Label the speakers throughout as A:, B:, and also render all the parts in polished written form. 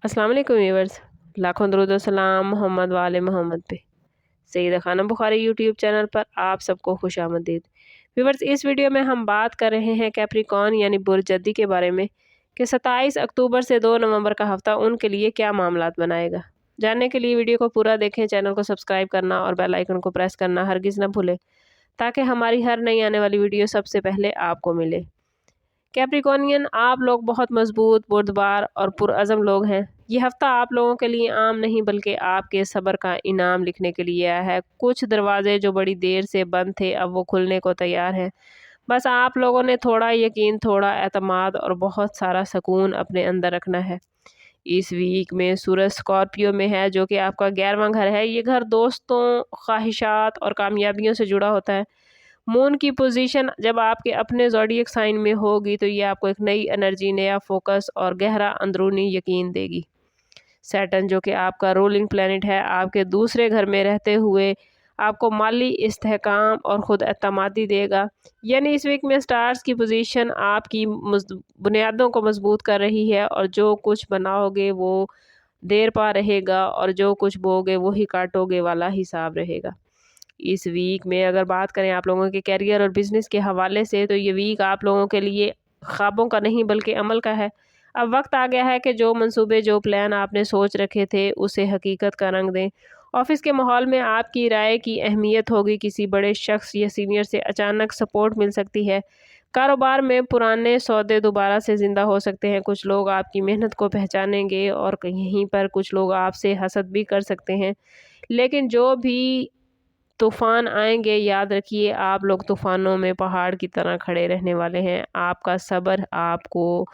A: अस्सलाम वालेकुम व्यूअर्स। लाखों दरूद व सलाम मोहम्मद वाले मोहम्मद पे। सईदा खानम बुखारी यूट्यूब चैनल पर आप सबको खुश आमदीद। व्यूअर्स, इस वीडियो में हम बात कर रहे हैं कैप्रिकॉर्न यानी बुर्ज जद्दी के बारे में कि 27 अक्टूबर से 2 नवंबर का हफ्ता उनके लिए क्या मामलात बनाएगा। जानने के लिए वीडियो को पूरा देखें, चैनल को सब्सक्राइब करना और बेल आइकन को प्रेस करना हरगिज़ न भूलें ताकि हमारी हर नई आने वाली वीडियो सबसे पहले आपको मिले। कैप्रिकॉर्नियन, आप लोग बहुत मजबूत, बुर्दबार और पुरअज़म लोग हैं। ये हफ़्ता आप लोगों के लिए आम नहीं बल्कि आपके सब्र का इनाम लिखने के लिए आया है। कुछ दरवाजे जो बड़ी देर से बंद थे अब वो खुलने को तैयार हैं। बस आप लोगों ने थोड़ा यकीन, थोड़ा एतमाद और बहुत सारा सुकून अपने अंदर रखना है। इस वीक में सूरज स्कॉर्पियो में है जो कि आपका 11वां घर है। ये घर दोस्तों, ख्वाहिशात और कामयाबियों से जुड़ा होता है। मून की पोजीशन जब आपके अपने ज़ोडिएक साइन में होगी तो ये आपको एक नई एनर्जी, नया फोकस और गहरा अंदरूनी यकीन देगी। सैटर्न जो कि आपका रूलिंग प्लैनेट है, आपके दूसरे घर में रहते हुए आपको माली इस्तेहकाम और ख़ुद एतमादी देगा। यानी इस वीक में स्टार्स की पोजीशन आपकी बुनियादों को मजबूत कर रही है और जो कुछ बनाओगे वो देर पा रहेगा और जो कुछ बोगे वो ही काटोगे वाला हिसाब रहेगा। इस वीक में अगर बात करें आप लोगों के कैरियर और बिजनेस के हवाले से तो ये वीक आप लोगों के लिए ख्वाबों का नहीं बल्कि अमल का है। अब वक्त आ गया है कि जो मंसूबे, जो प्लान आपने सोच रखे थे उसे हकीकत का रंग दें। ऑफिस के माहौल में आपकी राय की अहमियत होगी। किसी बड़े शख्स या सीनियर से अचानक सपोर्ट मिल सकती है। कारोबार में पुराने सौदे दोबारा से ज़िंदा हो सकते हैं। कुछ लोग आपकी मेहनत को पहचानेंगे और यहीं पर कुछ लोग आपसे हसद भी कर सकते हैं। लेकिन जो भी तूफ़ान आएंगे, याद रखिए आप लोग तूफ़ानों में पहाड़ की तरह खड़े रहने वाले हैं। आपका सब्र आपको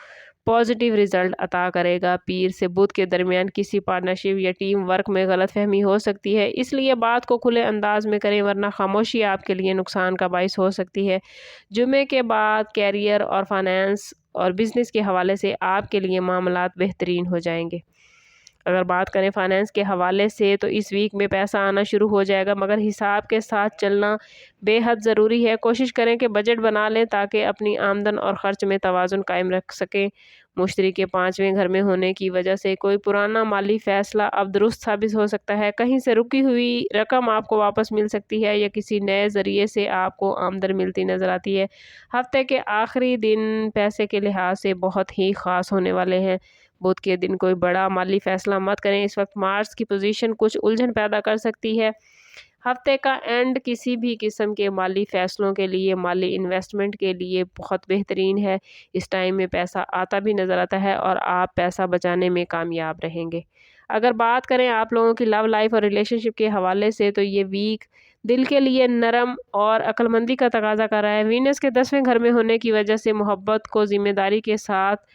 A: पॉजिटिव रिजल्ट अता करेगा। पीर से बुध के दरमियान किसी पार्टनरशिप या टीम वर्क में गलतफहमी हो सकती है, इसलिए बात को खुले अंदाज में करें वरना खामोशी आपके लिए नुकसान का बाइस हो सकती है। जुमे के बाद कैरियर और फाइनेंस और बिजनेस के हवाले से आपके लिए मामलात बेहतरीन हो जाएंगे। अगर बात करें फाइनेंस के हवाले से तो इस वीक में पैसा आना शुरू हो जाएगा, मगर हिसाब के साथ चलना बेहद ज़रूरी है। कोशिश करें कि बजट बना लें ताकि अपनी आमदन और ख़र्च में तवाज़ुन कायम रख सकें। मुश्तरी के 5वें घर में होने की वजह से कोई पुराना माली फ़ैसला अब दुरुस्त साबित हो सकता है। कहीं से रुकी हुई रकम आपको वापस मिल सकती है या किसी नए ज़रिए से आपको आमदन मिलती नज़र आती है। हफ्ते के आखिरी दिन पैसे के लिहाज से बहुत ही ख़ास होने वाले हैं। बुध के दिन कोई बड़ा माली फैसला मत करें। इस वक्त मार्स की पोजीशन कुछ उलझन पैदा कर सकती है। हफ्ते का एंड किसी भी किस्म के माली फ़ैसलों के लिए, माली इन्वेस्टमेंट के लिए बहुत बेहतरीन है। इस टाइम में पैसा आता भी नज़र आता है और आप पैसा बचाने में कामयाब रहेंगे। अगर बात करें आप लोगों की लव लाइफ और रिलेशनशिप के हवाले से तो ये वीक दिल के लिए नरम और अक्लमंदी का तकाजा कर रहा है। वीनस के 10वें घर में होने की वजह से मोहब्बत को ज़िम्मेदारी के साथ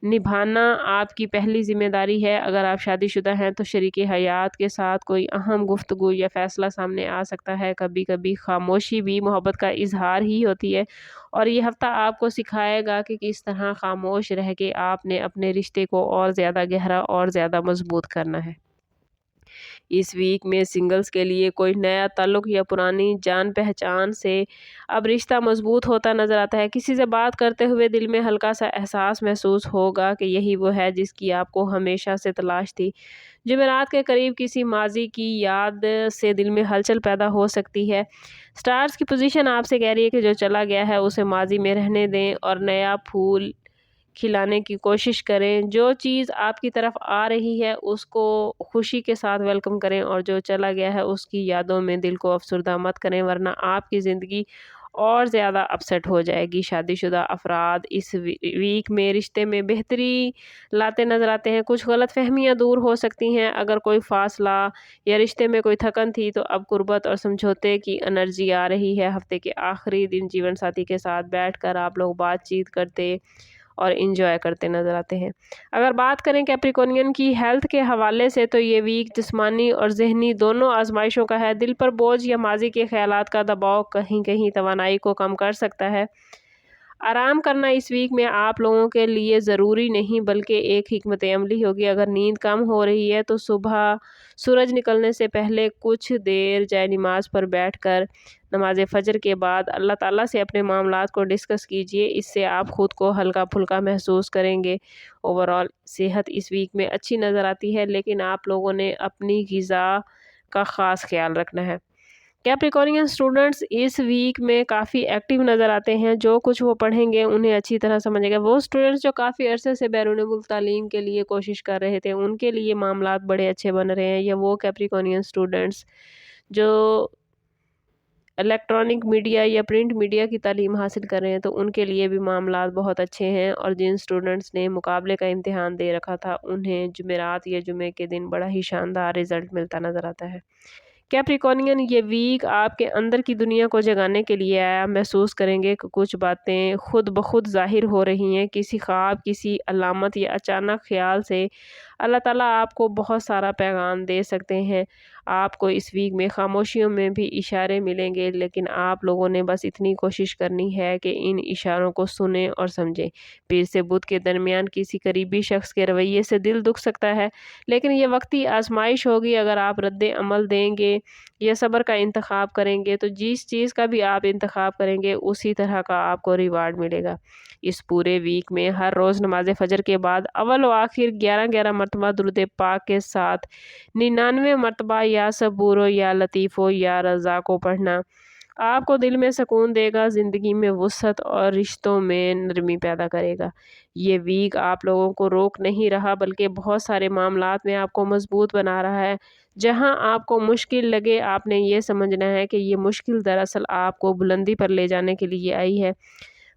A: निभाना आपकी पहली ज़िम्मेदारी है। अगर आप शादीशुदा हैं तो शरीके हयात के साथ कोई अहम गुफ्तगू या फ़ैसला सामने आ सकता है। कभी कभी खामोशी भी मोहब्बत का इजहार ही होती है और ये हफ्ता आपको सिखाएगा कि किस तरह खामोश रह के आपने अपने रिश्ते को और ज़्यादा गहरा और ज़्यादा मजबूत करना है। इस वीक में सिंगल्स के लिए कोई नया ताल्लुक़ या पुरानी जान पहचान से अब रिश्ता मजबूत होता नज़र आता है। किसी से बात करते हुए दिल में हल्का सा एहसास महसूस होगा कि यही वो है जिसकी आपको हमेशा से तलाश थी। जुमेरात के करीब किसी माजी की याद से दिल में हलचल पैदा हो सकती है। स्टार्स की पोजीशन आपसे कह रही है कि जो चला गया है उसे माजी में रहने दें और नया फूल खिलाने की कोशिश करें। जो चीज़ आपकी तरफ आ रही है उसको खुशी के साथ वेलकम करें और जो चला गया है उसकी यादों में दिल को अफसरदा मत करें वरना आपकी ज़िंदगी और ज़्यादा अपसेट हो जाएगी। शादीशुदा अफराद इस वीक में रिश्ते में बेहतरी लाते नज़र आते हैं। कुछ गलत फहमियाँ दूर हो सकती हैं। अगर कोई फासला या रिश्ते में कोई थकन थी तो अब कुर्बत और समझौते की एनर्जी आ रही है। हफ्ते के आखिरी दिन जीवन साथी के साथ बैठकर आप लोग बातचीत करते और इंजॉय करते नज़र आते हैं। अगर बात करें कैप्रिकॉर्नियन की हेल्थ के हवाले से तो ये वीक जिस्मानी और ज़हनी दोनों आजमाइशों का है। दिल पर बोझ या माजी के ख्यालात का दबाव कहीं कहीं तवानाई को कम कर सकता है। آرام کرنا اس ویک میں آپ لوگوں کے لیے ضروری نہیں بلکہ ایک حکمت عملی ہوگی۔ اگر نیند کم ہو رہی ہے تو صبح سورج نکلنے سے پہلے کچھ دیر جائے نماز پر بیٹھ کر نماز فجر کے بعد اللہ تعالیٰ سے اپنے معاملات کو ڈسکس کیجئے۔ اس سے آپ خود کو ہلکا پھلکا محسوس کریں گے۔ اوورآل صحت اس ویک میں اچھی نظر آتی ہے، لیکن آپ لوگوں نے اپنی غذا کا خاص خیال رکھنا ہے۔ کیپریکورنین اسٹوڈنٹس اس ویک میں کافی ایکٹیو نظر آتے ہیں۔ جو کچھ وہ پڑھیں گے انہیں اچھی طرح سمجھے گا۔ وہ اسٹوڈنٹس جو کافی عرصے سے بیرون ملک تعلیم کے لیے کوشش کر رہے تھے، ان کے لیے معاملات بڑے اچھے بن رہے ہیں، یا وہ کیپریکورنین اسٹوڈنٹس جو الیکٹرانک میڈیا یا پرنٹ میڈیا کی تعلیم حاصل کر رہے ہیں تو ان کے لیے بھی معاملات بہت اچھے ہیں، اور جن اسٹوڈنٹس نے مقابلے کا امتحان دے رکھا تھا انہیں جمعرات یا جمعے کے دن بڑا ہی شاندار رزلٹ ملتا نظر آتا ہے۔ کیپریکورنین یہ ویک آپ کے اندر کی دنیا کو جگانے کے لیے آیا۔ محسوس کریں گے کہ کچھ باتیں خود بخود ظاہر ہو رہی ہیں۔ کسی خواب، کسی علامت یا اچانک خیال سے اللہ تعالیٰ آپ کو بہت سارا پیغام دے سکتے ہیں۔ آپ کو اس ویک میں خاموشیوں میں بھی اشارے ملیں گے، لیکن آپ لوگوں نے بس اتنی کوشش کرنی ہے کہ ان اشاروں کو سنیں اور سمجھیں۔ پیر سے بدھ کے درمیان کسی قریبی شخص کے رویے سے دل دکھ سکتا ہے، لیکن یہ وقتی آزمائش ہوگی۔ اگر آپ رد عمل دیں گے یا صبر کا انتخاب کریں گے تو جس چیز کا بھی آپ انتخاب کریں گے اسی طرح کا آپ کو ریوارڈ ملے گا۔ اس پورے ویک میں ہر روز نماز فجر کے بعد اول و آخر 11 مرتبہ درود پاک کے ساتھ 99 مرتبہ یا صبورو یا لطیفو یا رزاقو پڑھنا آپ کو دل میں سکون دے گا، زندگی میں وسعت اور رشتوں میں نرمی پیدا کرے گا۔ یہ ویک آپ لوگوں کو روک نہیں رہا بلکہ بہت سارے معاملات میں آپ کو مضبوط بنا رہا ہے۔ جہاں آپ کو مشکل لگے آپ نے یہ سمجھنا ہے کہ یہ مشکل دراصل آپ کو بلندی پر لے جانے کے لیے آئی ہے۔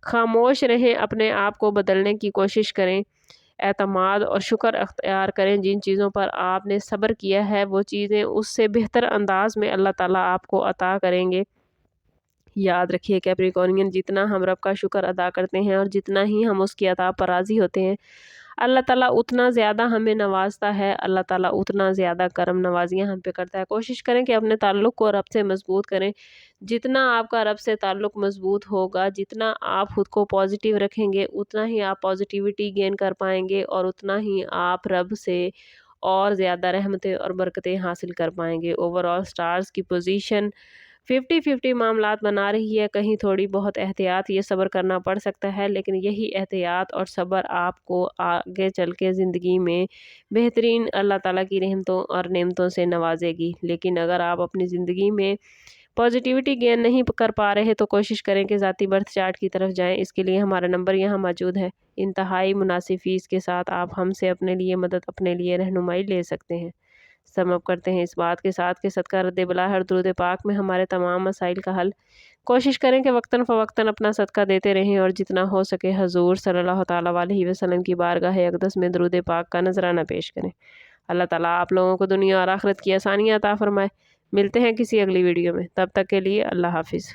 A: خاموش رہیں، اپنے آپ کو بدلنے کی کوشش کریں، اعتماد اور شکر اختیار کریں۔ جن چیزوں پر آپ نے صبر کیا ہے وہ چیزیں اس سے بہتر انداز میں اللہ تعالیٰ آپ کو عطا کریں گے۔ یاد رکھیے کیپریکورنین، جتنا ہم رب کا شکر ادا کرتے ہیں اور جتنا ہی ہم اس کی عطا پر راضی ہوتے ہیں، اللہ تعالیٰ اتنا زیادہ ہمیں نوازتا ہے، اللہ تعالیٰ اتنا زیادہ کرم نوازیاں ہم پہ کرتا ہے۔ کوشش کریں کہ اپنے تعلق کو رب سے مضبوط کریں۔ جتنا آپ کا رب سے تعلق مضبوط ہوگا، جتنا آپ خود کو پازیٹیو رکھیں گے، اتنا ہی آپ پازیٹیوٹی گین کر پائیں گے، اور اتنا ہی آپ رب سے اور زیادہ رحمتیں اور برکتیں حاصل کر پائیں گے۔ اوورآل سٹارز کی پوزیشن 50-50 معاملات بنا رہی ہے۔ کہیں تھوڑی بہت احتیاط یہ صبر کرنا پڑ سکتا ہے، لیکن یہی احتیاط اور صبر آپ کو آگے چل کے زندگی میں بہترین اللہ تعالیٰ کی رحمتوں اور نعمتوں سے نوازے گی۔ لیکن اگر آپ اپنی زندگی میں پازیٹیوٹی گین نہیں کر پا رہے تو کوشش کریں کہ ذاتی برتھ چارٹ کی طرف جائیں۔ اس کے لیے ہمارا نمبر یہاں موجود ہے۔ انتہائی مناسب فیس کے ساتھ آپ ہم سے اپنے لیے مدد، اپنے لیے رہنمائی لے سکتے ہیں۔ سم اپ کرتے ہیں اس بات کے ساتھ کہ صدقہ رد بلا ہر درود پاک میں ہمارے تمام مسائل کا حل۔ کوشش کریں کہ وقتاً فوقتاً اپنا صدقہ دیتے رہیں، اور جتنا ہو سکے حضور صلی اللہ تعالیٰ علیہ وسلم کی بارگاہ اقدس میں درود پاک کا نذرانہ پیش کریں۔ اللہ تعالیٰ آپ لوگوں کو دنیا اور آخرت کی آسانیاں عطا فرمائے۔ ملتے ہیں کسی اگلی ویڈیو میں، تب تک کے لیے اللہ حافظ۔